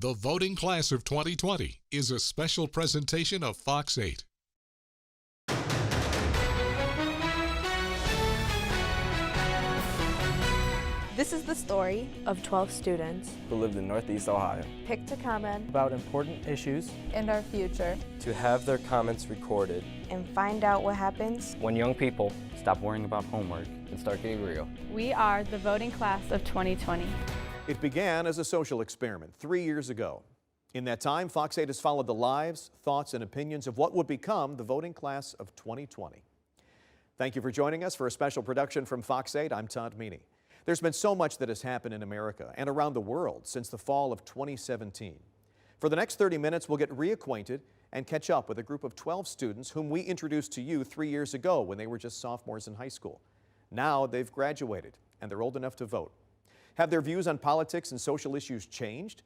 The voting class of 2020 is a special presentation of Fox 8. This is the story of 12 students who lived in Northeast Ohio, picked to comment about important issues and our future, to have their comments recorded, and find out what happens when young people stop worrying about homework and start getting real. We are the voting class of 2020. It began as a social experiment 3 years ago. In that time, Fox 8 has followed the lives, thoughts, and opinions of what would become the voting class of 2020. Thank you for joining us for a special production from Fox 8. I'm Todd Meany. There's been so much that has happened in America and around the world since the fall of 2017. For the next 30 minutes, we'll get reacquainted and catch up with a group of 12 students whom we introduced to you 3 years ago when they were just sophomores in high school. Now they've graduated and they're old enough to vote. Have their views on politics and social issues changed?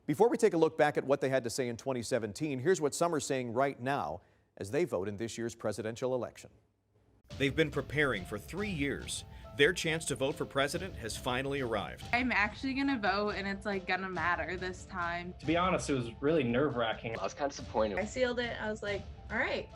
Before we take a look back at what they had to say in 2017, here's what some are saying right now as they vote in this year's presidential election. They've been preparing for 3 years. Their chance to vote for president has finally arrived. I'm actually gonna vote and it's gonna matter this time. To be honest, it was really nerve-wracking. I was kind of disappointed. I sealed it. I was like, all right,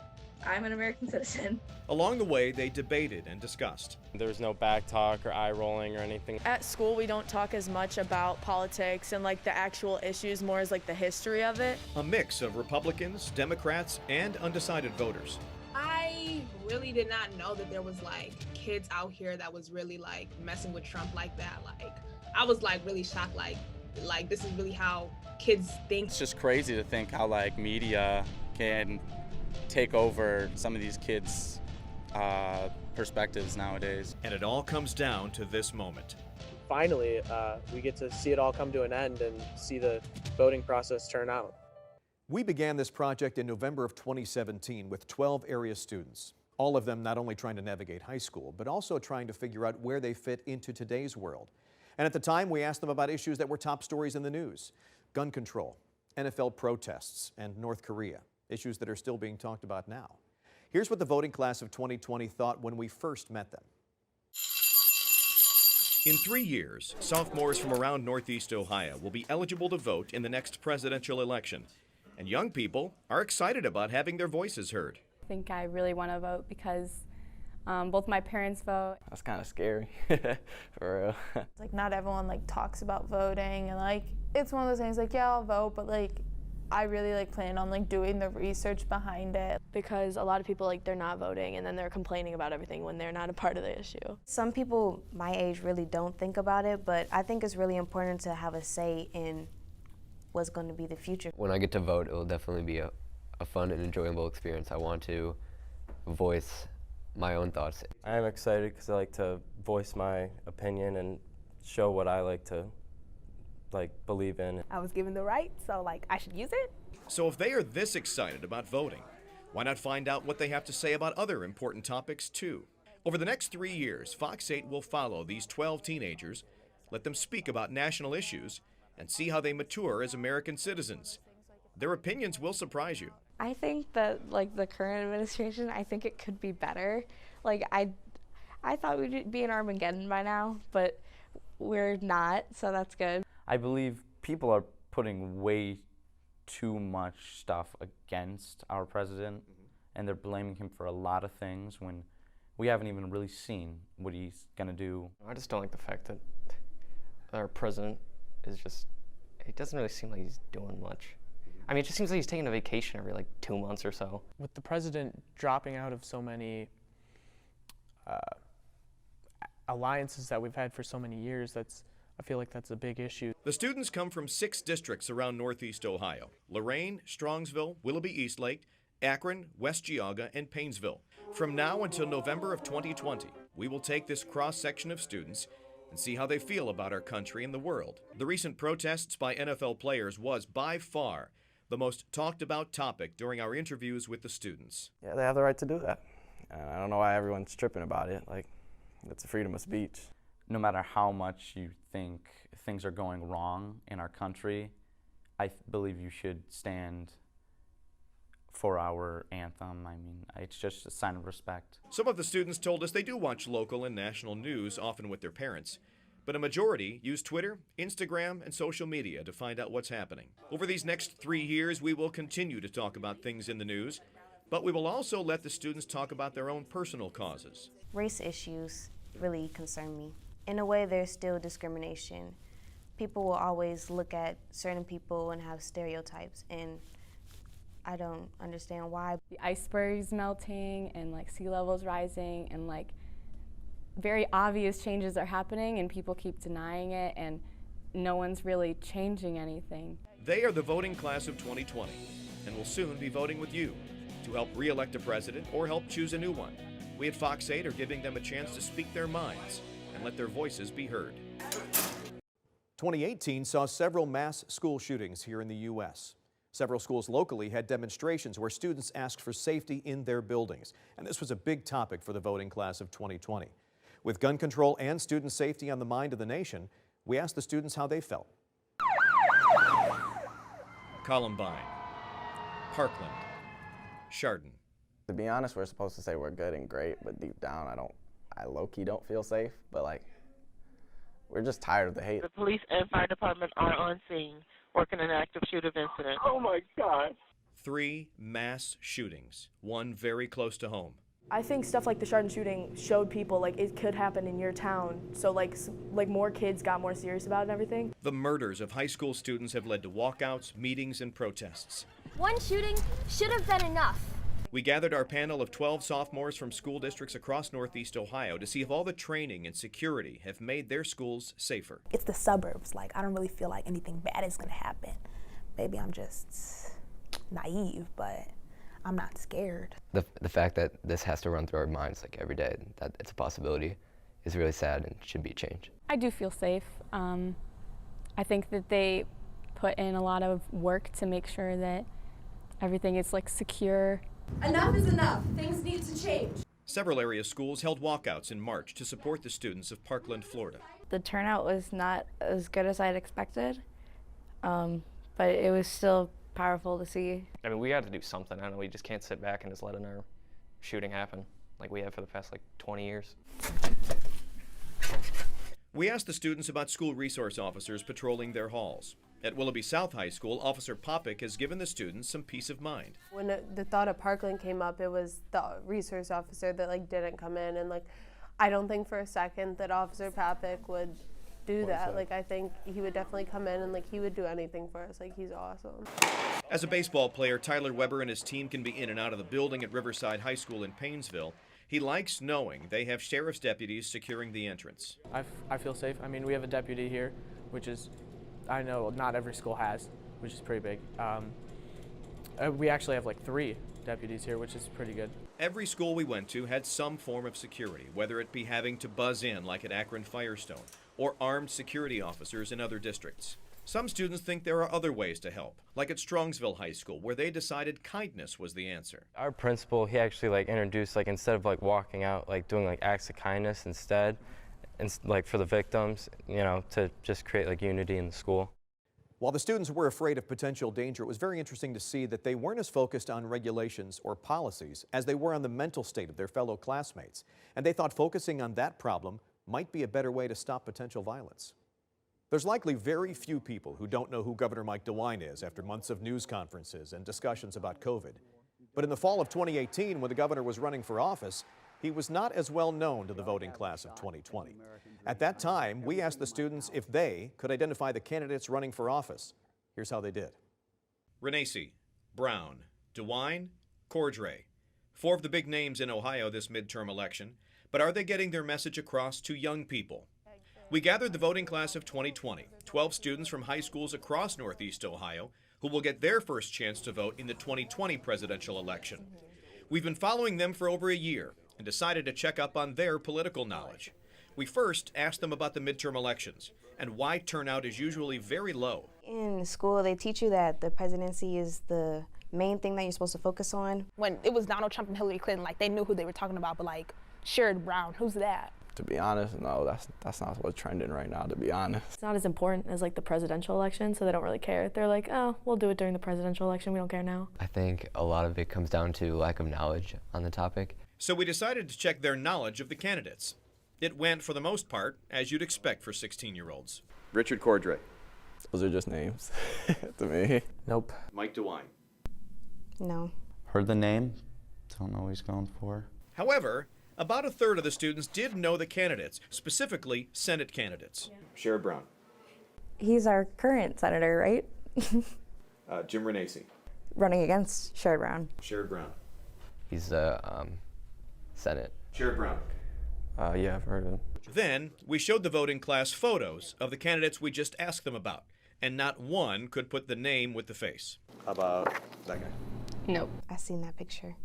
I'm an American citizen. Along the way, they debated and discussed. there was no back talk or eye rolling or anything. At school, we don't talk as much about politics and like the actual issues, more as like the history of it. A mix of Republicans, Democrats, and undecided voters. I really did not know that there was kids out here that was really messing with Trump like that. I was really shocked, like this is really how kids think. It's just crazy to think how media can take over some of these kids' perspectives nowadays. And it all comes down to this moment. Finally, we get to see it all come to an end and see the voting process turn out. We began this project in November of 2017 with 12 area students, all of them not only trying to navigate high school, but also trying to figure out where they fit into today's world. And at the time, we asked them about issues that were top stories in the news: gun control, NFL protests, and North Korea, issues that are still being talked about now. Here's what the voting class of 2020 thought when we first met them. In 3 years, sophomores from around Northeast Ohio will be eligible to vote in the next presidential election. And young people are excited about having their voices heard. I think I really want to vote because both my parents vote. That's kind of scary, for real. Not everyone talks about voting, and it's one of those things yeah, I'll vote, but I really plan on doing the research behind it. Because a lot of people they're not voting and then they're complaining about everything when they're not a part of the issue. Some people my age really don't think about it, but I think it's really important to have a say in what's going to be the future. When I get to vote, it will definitely be a fun and enjoyable experience. I want to voice my own thoughts. I am excited because I like to voice my opinion and show what I like to believe in. I was given the right, so I should use it. So if they are this excited about voting, why not find out what they have to say about other important topics too? Over the next 3 years, Fox 8 will follow these 12 teenagers, let them speak about national issues, and see how they mature as American citizens. Their opinions will surprise you. I think that the current administration, I think it could be better. I thought we'd be in Armageddon by now, but we're not, so that's good. I believe people are putting way too much stuff against our president, and they're blaming him for a lot of things when we haven't even really seen what he's gonna do. I just don't like the fact that our president is it doesn't really seem like he's doing much. I mean, it just seems like he's taking a vacation every 2 months or so. With the president dropping out of so many alliances that we've had for so many years, I feel like that's a big issue. The students come from 6 districts around Northeast Ohio: Lorain, Strongsville, Willoughby-Eastlake, Akron, West Geauga, and Painesville. From now until November of 2020, we will take this cross-section of students and see how they feel about our country and the world. The recent protests by NFL players was by far the most talked about topic during our interviews with the students. Yeah, they have the right to do that. I don't know why everyone's tripping about it. It's a freedom of speech. No matter how much you think things are going wrong in our country, I believe you should stand for our anthem. I mean, it's just a sign of respect. Some of the students told us they do watch local and national news, often with their parents, but a majority use Twitter, Instagram, and social media to find out what's happening. Over these next 3 years, we will continue to talk about things in the news, but we will also let the students talk about their own personal causes. Race issues really concern me. In a way, there's still discrimination. People will always look at certain people and have stereotypes, and I don't understand why. The icebergs melting and like sea levels rising and like very obvious changes are happening and people keep denying it and no one's really changing anything. They are the voting class of 2020 and will soon be voting with you to help re-elect a president or help choose a new one. We at Fox 8 are giving them a chance to speak their minds and let their voices be heard. 2018 saw several mass school shootings here in the U.S. Several schools locally had demonstrations where students asked for safety in their buildings. And this was a big topic for the voting class of 2020. With gun control and student safety on the mind of the nation, we asked the students how they felt. Columbine, Parkland, Chardon. To be honest, we're supposed to say we're good and great, but deep down, I low-key don't feel safe, but like, we're just tired of the hate. The police and fire department are on scene, working an active shooting incident. Oh my God. 3 mass shootings, one very close to home. I think stuff like the Chardon shooting showed people like it could happen in your town, so like more kids got more serious about it and everything. The murders of high school students have led to walkouts, meetings, and protests. One shooting should have been enough. We gathered our panel of 12 sophomores from school districts across Northeast Ohio to see if all the training and security have made their schools safer. It's the suburbs. Like, I don't really feel like anything bad is gonna happen. Maybe I'm just naive, but I'm not scared. The fact that this has to run through our minds like every day, that it's a possibility, is really sad and should be changed. I do feel safe. I think that they put in a lot of work to make sure that everything is like secure. Enough is enough. Things need to change. Several area schools held walkouts in March to support the students of Parkland, Florida. The turnout was not as good as I'd expected, but it was still powerful to see. I mean, we got to do something. I don't know, we just can't sit back and just let another shooting happen like we have for the past like 20 years. We asked the students about school resource officers patrolling their halls. At Willoughby South High School, Officer Popick has given the students some peace of mind. When the thought of Parkland came up, it was the resource officer that like didn't come in, and like I don't think for a second that Officer Popick would do that. Like, I think he would definitely come in and like he would do anything for us. Like, he's awesome. As a baseball player, Tyler Weber and his team can be in and out of the building at Riverside High School in Paynesville. He likes knowing they have sheriff's deputies securing the entrance. I feel safe. I mean, we have a deputy here, which is, I know not every school has, which is pretty big. We actually have like 3 deputies here, which is pretty good. Every school we went to had some form of security, whether it be having to buzz in like at Akron Firestone, or armed security officers in other districts. Some students think there are other ways to help, like at Strongsville High School, where they decided kindness was the answer. Our principal, he actually like introduced, like instead of like walking out, like doing like acts of kindness instead, and like for the victims, you know, to just create like unity in the school. While the students were afraid of potential danger, it was very interesting to see that they weren't as focused on regulations or policies as they were on the mental state of their fellow classmates. And they thought focusing on that problem might be a better way to stop potential violence. There's likely very few people who don't know who Governor Mike DeWine is after months of news conferences and discussions about COVID. But in the fall of 2018, when the governor was running for office, he was not as well known to the voting class of 2020. At that time, we asked the students if they could identify the candidates running for office. Here's how they did. Renacci, Brown, DeWine, Cordray. 4 of the big names in Ohio this midterm election, but are they getting their message across to young people? We gathered the voting class of 2020, 12 students from high schools across Northeast Ohio who will get their first chance to vote in the 2020 presidential election. We've been following them for over a year and decided to check up on their political knowledge. We first asked them about the midterm elections and why turnout is usually very low. In school, they teach you that the presidency is the main thing that you're supposed to focus on. When it was Donald Trump and Hillary Clinton, like they knew who they were talking about, but like Sherrod Brown, who's that? To be honest, no, that's not what's trending right now, to be honest. It's not as important as like the presidential election, so they don't really care. They're like, oh, we'll do it during the presidential election, we don't care now. I think a lot of it comes down to lack of knowledge on the topic. So we decided to check their knowledge of the candidates. It went, for the most part, as you'd expect for 16-year-olds. Richard Cordray. Those are just names to me. Nope. Mike DeWine. No. Heard the name, don't know what he's going for. However, about a third of the students did know the candidates, specifically Senate candidates. Sherrod Brown. He's our current senator, right? Jim Renacci. Running against Sherrod Brown. Sherrod Brown. He's Senate. Sherrod Brown. Yeah, I've heard of him. Then, we showed the voting class photos of the candidates we just asked them about, and not one could put the name with the face. How about that guy? Nope. I seen that picture,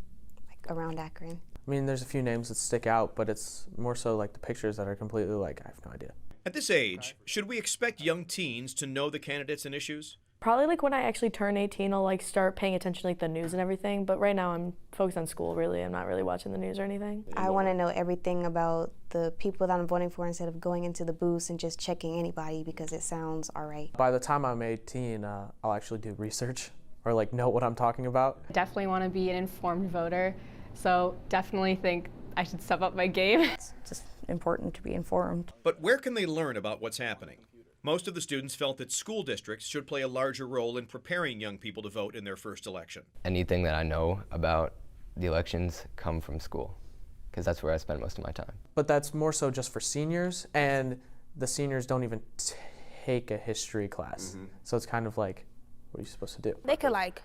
like around Akron. I mean, there's a few names that stick out, but it's more so like the pictures that are completely like, I have no idea. At this age, should we expect young teens to know the candidates and issues? Probably like when I actually turn 18, I'll like start paying attention to like the news and everything. But right now I'm focused on school, really. I'm not really watching the news or anything. I want to know everything about the people that I'm voting for instead of going into the booths and just checking anybody because it sounds all right. By the time I'm 18, I'll actually do research or like know what I'm talking about. Definitely want to be an informed voter, so definitely think I should step up my game. It's just important to be informed. But where can they learn about what's happening? Most of the students felt that school districts should play a larger role in preparing young people to vote in their first election. Anything that I know about the elections come from school, because that's where I spend most of my time. But that's more so just for seniors, and the seniors don't even take a history class. So it's kind of like, what are you supposed to do? They could like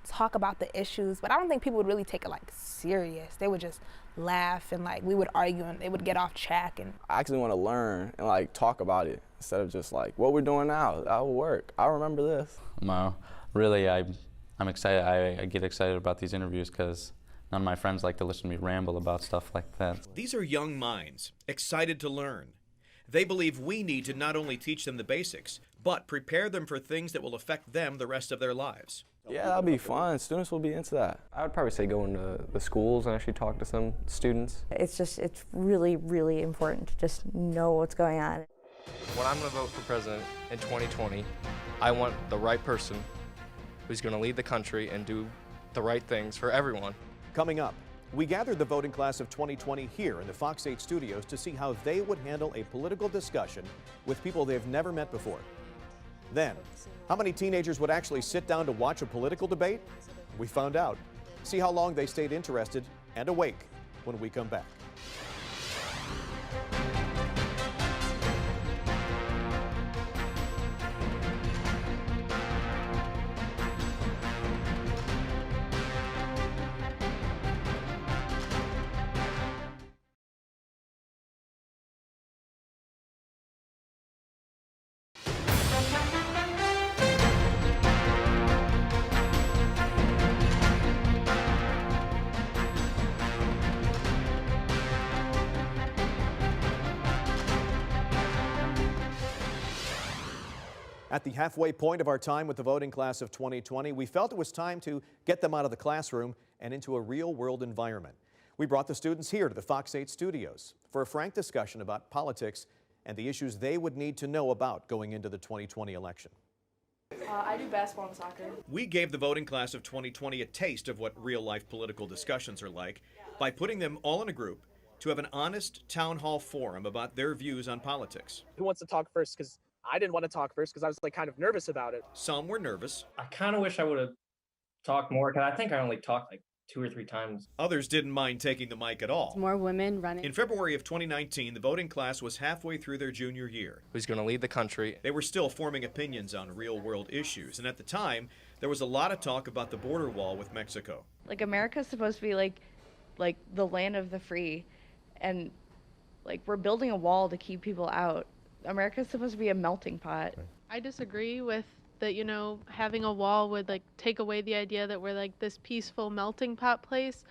talk about the issues, but I don't think people would really take it like serious. They would just laugh and like we would argue and they would get off track. And I actually want to learn and like talk about it instead of just like what we're doing now. That will work. I remember this. Really, I'm excited. I get excited about these interviews because none of my friends like to listen to me ramble about stuff like that. These are young minds, excited to learn. They believe we need to not only teach them the basics, but prepare them for things that will affect them the rest of their lives. Yeah, that'll be fun. Students will be into that. I would probably say go into the schools and actually talk to some students. It's really, really important to just know what's going on. When I'm going to vote for president in 2020, I want the right person who's going to lead the country and do the right things for everyone. Coming up, we gathered the voting class of 2020 here in the Fox 8 studios to see how they would handle a political discussion with people they've never met before. Then, how many teenagers would actually sit down to watch a political debate? We found out. See how long they stayed interested and awake when we come back. At the halfway point of our time with the voting class of 2020, we felt it was time to get them out of the classroom and into a real-world environment. We brought the students here to the Fox 8 studios for a frank discussion about politics and the issues they would need to know about going into the 2020 election. I do basketball and soccer. We gave the voting class of 2020 a taste of what real-life political discussions are like by putting them all in a group to have an honest town hall forum about their views on politics. Who wants to talk first? Because I didn't want to talk first because I was like kind of nervous about it. Some were nervous. I kind of wish I would have talked more because I think I only talked like 2 or 3 times. Others didn't mind taking the mic at all. More women running. In February of 2019, the voting class was halfway through their junior year. Who's going to lead the country? They were still forming opinions on real-world issues, and at the time, there was a lot of talk about the border wall with Mexico. Like America's supposed to be like the land of the free, and like we're building a wall to keep people out. America's supposed to be a melting pot. I disagree with that, you know, having a wall would like take away the idea that we're like this peaceful melting pot place,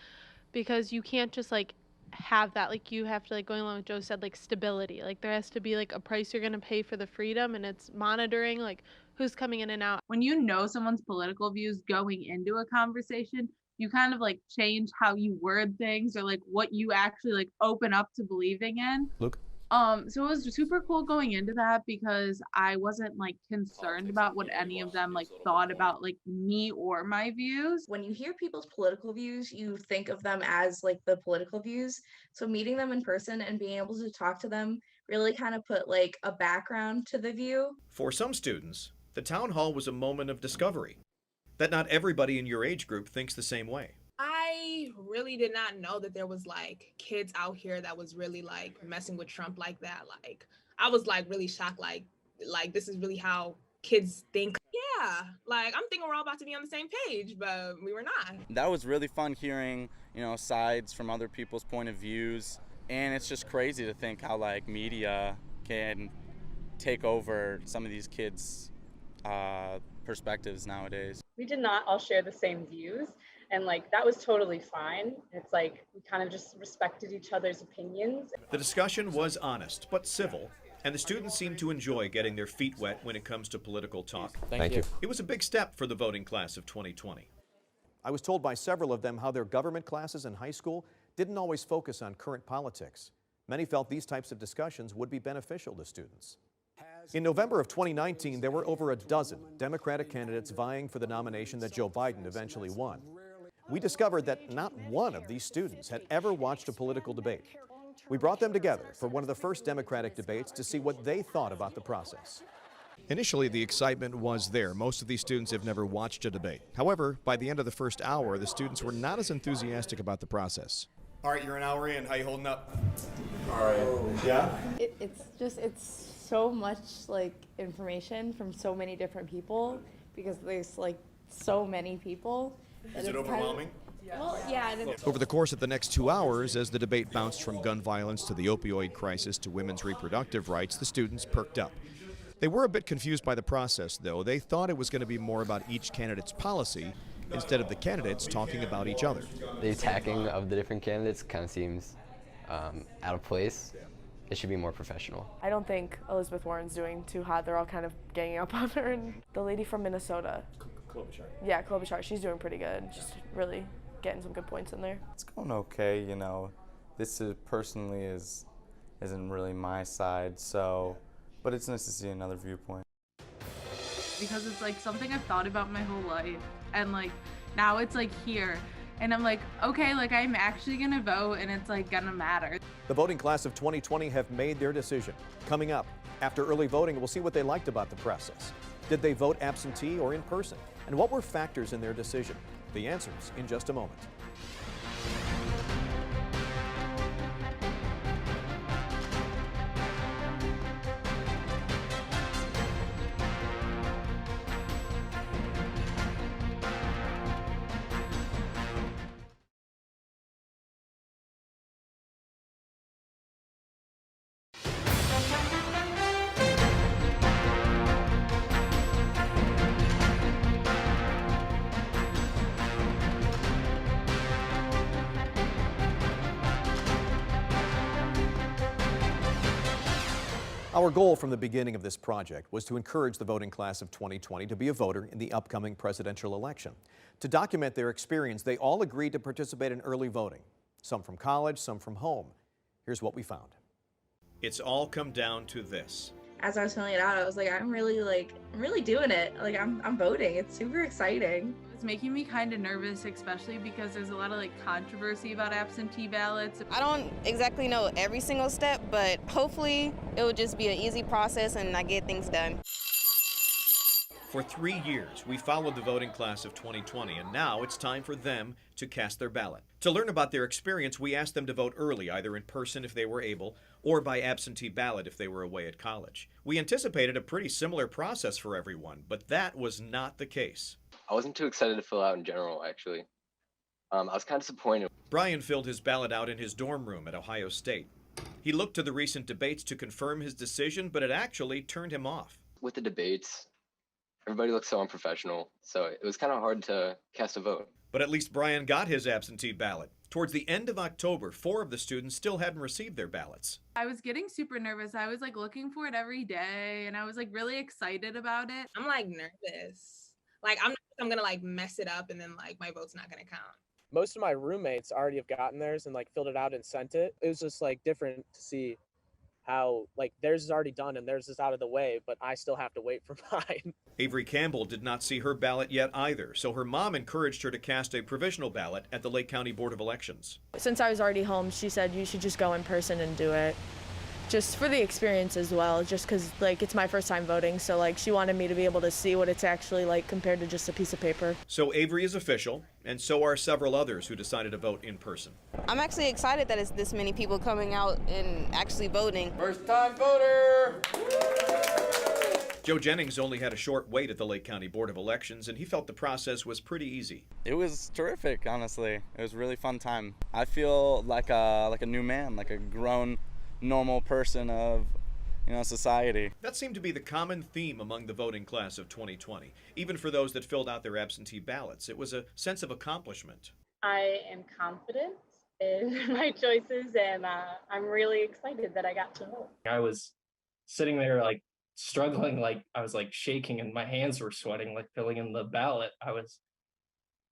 because you can't just like have that. Like you have to, like going along with Joe said, like stability. Like there has to be like a price you're going to pay for the freedom, and it's monitoring like who's coming in and out. When you know someone's political views going into a conversation, you kind of like change how you word things or like what you actually like open up to believing in. Luke? So it was super cool going into that because I wasn't like concerned about what any of them like thought about like me or my views. When you hear people's political views, you think of them as like the political views. So meeting them in person and being able to talk to them really kind of put like a background to the view. For some students, the town hall was a moment of discovery. That not everybody in your age group thinks the same way. I really did not know that there was like kids out here that was really like messing with Trump like that. Like I was like really shocked, like this is really how kids think. Yeah, like I'm thinking we're all about to be on the same page, but we were not. That was really fun hearing, sides from other people's point of views. And it's just crazy to think how like media can take over some of these kids' perspectives nowadays. We did not all share the same views, and like that was totally fine. It's like we kind of just respected each other's opinions. The discussion was honest but civil, and the students seemed to enjoy getting their feet wet when it comes to political talk. Thank you. It was a big step for the voting class of 2020. I was told by several of them how their government classes in high school didn't always focus on current politics. Many felt these types of discussions would be beneficial to students. In November of 2019, there were over a dozen Democratic candidates vying for the nomination that Joe Biden eventually won. We discovered that not one of these students had ever watched a political debate. We brought them together for one of the first Democratic debates to see what they thought about the process. Initially, the excitement was there. Most of these students have never watched a debate. However, by the end of the first hour, the students were not as enthusiastic about the process. All right, you're an hour in. How you holding up? All right. Yeah? It's so much like information from so many different people because there's like so many people. Is it overwhelming? Well, yeah. Over the course of the next 2 hours, as the debate bounced from gun violence to the opioid crisis to women's reproductive rights, the students perked up. They were a bit confused by the process, though. They thought it was going to be more about each candidate's policy instead of the candidates talking about each other. The attacking of the different candidates kind of seems out of place. It should be more professional. I don't think Elizabeth Warren's doing too hot. They're all kind of ganging up on her. And the lady from Minnesota. Klobuchar. Yeah, Klobuchar. She's doing pretty good. Just really getting some good points in there. It's going okay, This personally isn't really my side, but it's nice to see another viewpoint. Because it's like something I've thought about my whole life, and like now it's like here, and I'm like, okay, like I'm actually gonna vote, and it's like gonna matter. The voting class of 2020 have made their decision. Coming up, after early voting, we'll see what they liked about the process. Did they vote absentee or in person? And what were factors in their decision? The answers in just a moment. Our goal from the beginning of this project was to encourage the voting class of 2020 to be a voter in the upcoming presidential election. To document their experience, they all agreed to participate in early voting, some from college, some from home. Here's what we found. It's all come down to this. As I was filling it out, I was like, I'm really doing it. Like I'm voting. It's super exciting. It's making me kind of nervous, especially because there's a lot of like controversy about absentee ballots. I don't exactly know every single step, but hopefully it will just be an easy process and I get things done. For 3 years, we followed the voting class of 2020, and now it's time for them to cast their ballot. To learn about their experience, we asked them to vote early, either in person if they were able, or by absentee ballot if they were away at college. We anticipated a pretty similar process for everyone, but that was not the case. I wasn't too excited to fill out in general, actually. I was kind of disappointed. Brian filled his ballot out in his dorm room at Ohio State. He looked to the recent debates to confirm his decision, but it actually turned him off. With the debates, everybody looks so unprofessional, so it was kind of hard to cast a vote. But at least Brian got his absentee ballot. Towards the end of October, 4 of the students still hadn't received their ballots. I was getting super nervous. I was like looking for it every day, and I was like really excited about it. I'm like nervous. Like I'm gonna like mess it up, and then like my vote's not gonna count. Most of my roommates already have gotten theirs and like filled it out and sent it. It was just like different to see how like theirs is already done and theirs is out of the way, but I still have to wait for mine. Avery Campbell did not see her ballot yet either, so her mom encouraged her to cast a provisional ballot at the Lake County Board of Elections. Since I was already home, she said you should just go in person and do it. Just for the experience as well, just because like it's my first time voting, so like she wanted me to be able to see what it's actually like compared to just a piece of paper. So Avery is official, and so are several others who decided to vote in person. I'm actually excited that it's this many people coming out and actually voting. First time voter! Joe Jennings only had a short wait at the Lake County Board of Elections, and he felt the process was pretty easy. It was terrific, honestly. It was a really fun time. I feel like a new man, like a grown, normal person of, society. That seemed to be the common theme among the voting class of 2020. Even for those that filled out their absentee ballots, it was a sense of accomplishment. I am confident in my choices, and I'm really excited that I got to vote. I was sitting there like struggling, like I was like shaking and my hands were sweating, like filling in the ballot.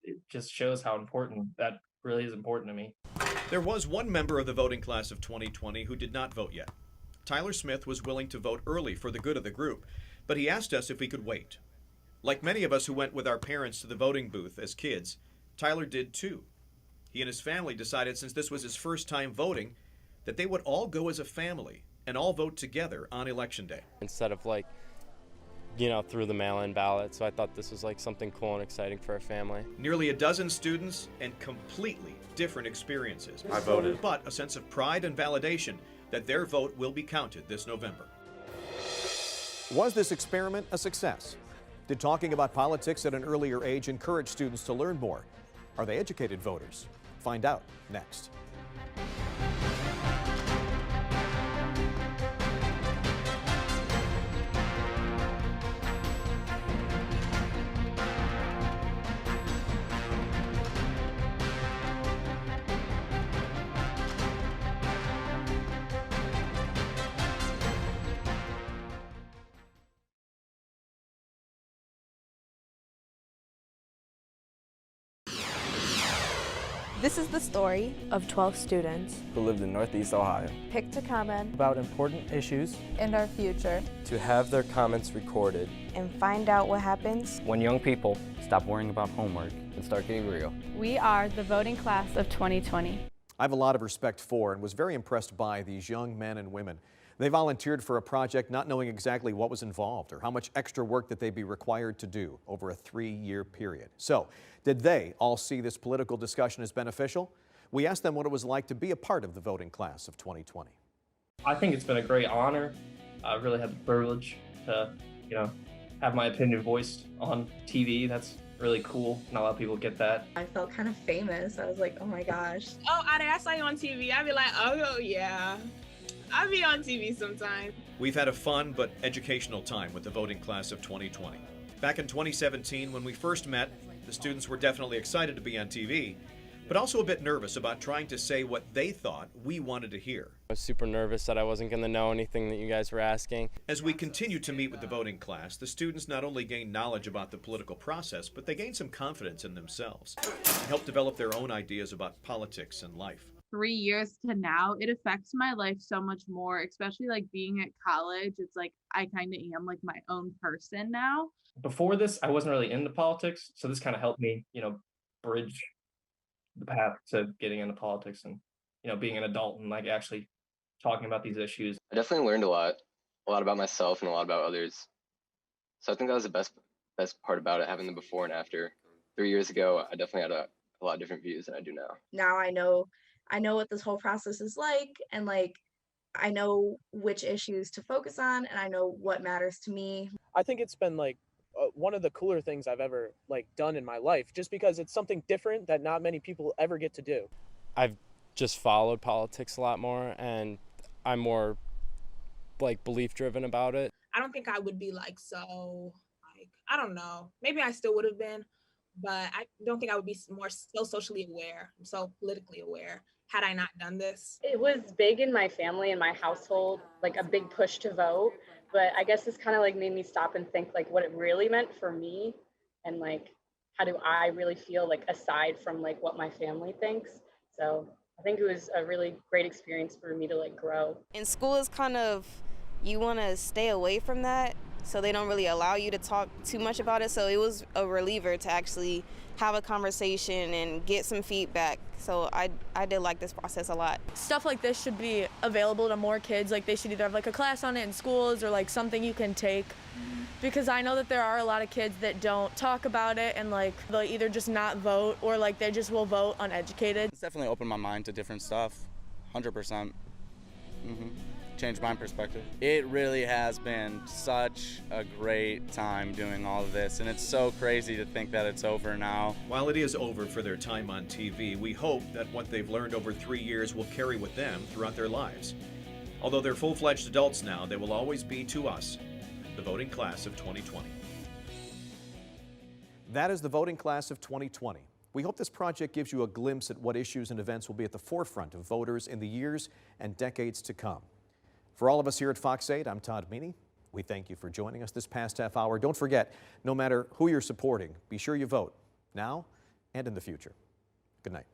It just shows how important that really is important to me. There was one member of the voting class of 2020 who did not vote yet. Tyler Smith was willing to vote early for the good of the group, but he asked us if we could wait. Like many of us who went with our parents to the voting booth as kids, Tyler did too. He and his family decided, since this was his first time voting, that they would all go as a family and all vote together on Election Day. Instead of through the mail-in ballot, so I thought this was like something cool and exciting for a family. Nearly a dozen students and completely different experiences. I voted. But a sense of pride and validation that their vote will be counted this November. Was this experiment a success? Did talking about politics at an earlier age encourage students to learn more? Are they educated voters? Find out next. This is the story of 12 students who lived in Northeast Ohio. picked to comment About important issues in our future To have their comments recorded and find out what happens. When young people Stop worrying about homework. and start getting real. We are the voting class of 2020. I have a lot of respect for and was very impressed by these young men and women. They volunteered for a project not knowing exactly what was involved or how much extra work that they'd be required to do over a 3-year period. So, did they all see this political discussion as beneficial? We asked them what it was like to be a part of the voting class of 2020. I think it's been a great honor. I really had the privilege to, have my opinion voiced on TV. That's really cool. Not a lot of people get that. I felt kind of famous. I was like, oh my gosh. Oh, I saw you on TV. I'd be like, oh yeah. I'll be on TV sometime. We've had a fun but educational time with the voting class of 2020. Back in 2017, when we first met, the students were definitely excited to be on TV, but also a bit nervous about trying to say what they thought we wanted to hear. I was super nervous that I wasn't going to know anything that you guys were asking. As we continued to meet with the voting class, the students not only gained knowledge about the political process, but they gained some confidence in themselves and helped develop their own ideas about politics and life. 3 years to now, it affects my life so much more, especially like being at college. It's like I kind of am like my own person now. Before this, I wasn't really into politics, so this kind of helped me, bridge the path to getting into politics and, being an adult and like actually talking about these issues. I definitely learned a lot about myself and a lot about others. So I think that was the best part about it, having the before and after. 3 years ago, I definitely had a lot of different views than I do now. Now I know what this whole process is like, and like I know which issues to focus on, and I know what matters to me. I think it's been like one of the cooler things I've ever done in my life, just because it's something different that not many people ever get to do. I've just followed politics a lot more, and I'm more belief driven about it. I don't think I would be I don't know. Maybe I still would have been, but I don't think I would be so socially aware, so politically aware had I not done this. It was big in my family and my household, like a big push to vote. But I guess this kind of made me stop and think what it really meant for me, and how do I really feel aside from what my family thinks. So I think it was a really great experience for me to like grow. In school is kind of, you want to stay away from that, so they don't really allow you to talk too much about it. So it was a reliever to actually have a conversation and get some feedback. So I did like this process a lot. Stuff like this should be available to more kids. Like they should either have like a class on it in schools or like something you can take. Because I know that there are a lot of kids that don't talk about it and like they'll either just not vote or like they just will vote uneducated. It's definitely opened my mind to different stuff, 100%. Changed my perspective. It really has been such a great time doing all of this, and it's so crazy to think that it's over now. While it is over for their time on TV, we hope that what they've learned over 3 years will carry with them throughout their lives. Although they're full-fledged adults now, they will always be to us the voting class of 2020. That is the voting class of 2020. We hope this project gives you a glimpse at what issues and events will be at the forefront of voters in the years and decades to come. For all of us here at Fox 8, I'm Todd Meany. We thank you for joining us this past half hour. Don't forget, no matter who you're supporting, be sure you vote now and in the future. Good night.